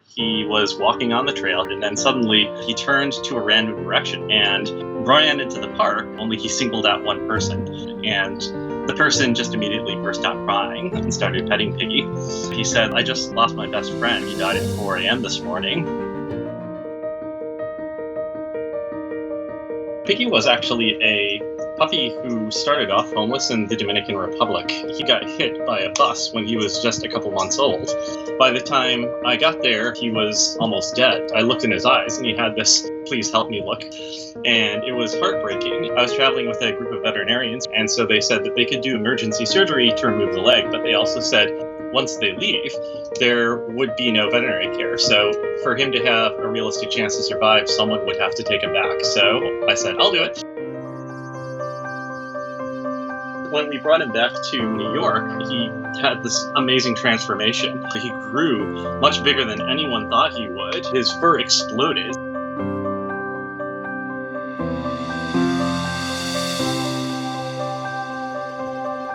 He was walking on the trail, and then suddenly he turned to a random direction and ran into the park, only he singled out one person. And the person just immediately burst out crying and started petting Piggy. He said, "I just lost my best friend. He died at 4 a.m. this morning." Piggy was actually a puppy who started off homeless in the Dominican Republic. He got hit by a bus when he was just a couple months old. By the time I got there, he was almost dead. I looked in his eyes and he had this "please help me" look, and it was heartbreaking. I was traveling with a group of veterinarians, and so they said that they could do emergency surgery to remove the leg, but they also said once they leave, there would be no veterinary care. So for him to have a realistic chance to survive, someone would have to take him back. So I said, "I'll do it." When we brought him back to New York, he had this amazing transformation. He grew much bigger than anyone thought he would. His fur exploded.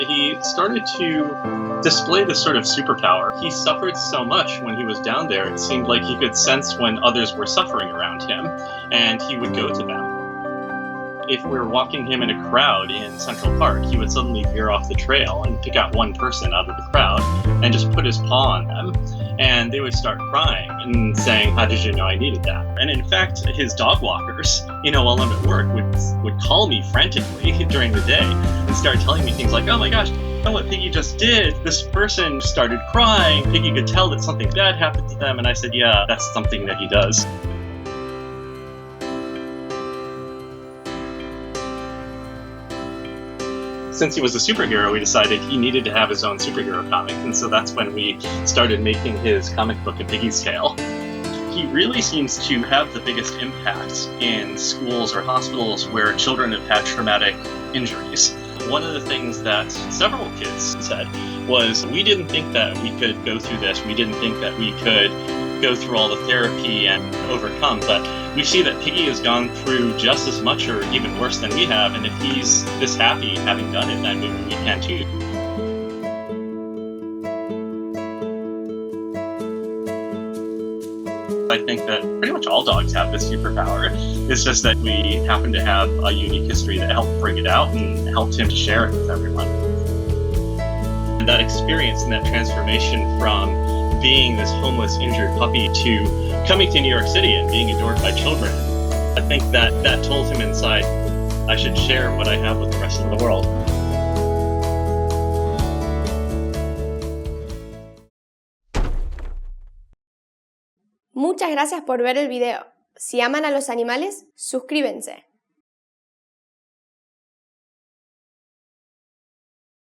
He started to display this sort of superpower. He suffered so much when he was down there, it seemed like he could sense when others were suffering around him, and he would go to them. If we were walking him in a crowd in Central Park, he would suddenly veer off the trail and pick out one person out of the crowd and just put his paw on them. And they would start crying and saying, "How did you know I needed that?" And in fact, his dog walkers, while I'm at work, would call me frantically during the day and start telling me things like, "Oh my gosh, you know what Piggy just did? This person started crying. Piggy could tell that something bad happened to them." And I said, "Yeah, that's something that he does." Since he was a superhero, we decided he needed to have his own superhero comic, and so that's when we started making his comic book, A Piggy's Tale. He really seems to have the biggest impact in schools or hospitals where children have had traumatic injuries. One of the things that several kids said was, "We didn't think that we could go through this. We didn't think that we could go through all the therapy and overcome, but we see that Piggy has gone through just as much or even worse than we have, and if he's this happy having done it, then maybe we can too." I think that pretty much all dogs have this superpower. It's just that we happen to have a unique history that helped bring it out and helped him to share it with everyone. And that experience and that transformation from being this homeless, injured puppy to coming to New York City and being adored by children, I think that told him inside, I should share what I have with the rest of the world. Muchas gracias por ver el video. Si aman a los animales, suscríbanse.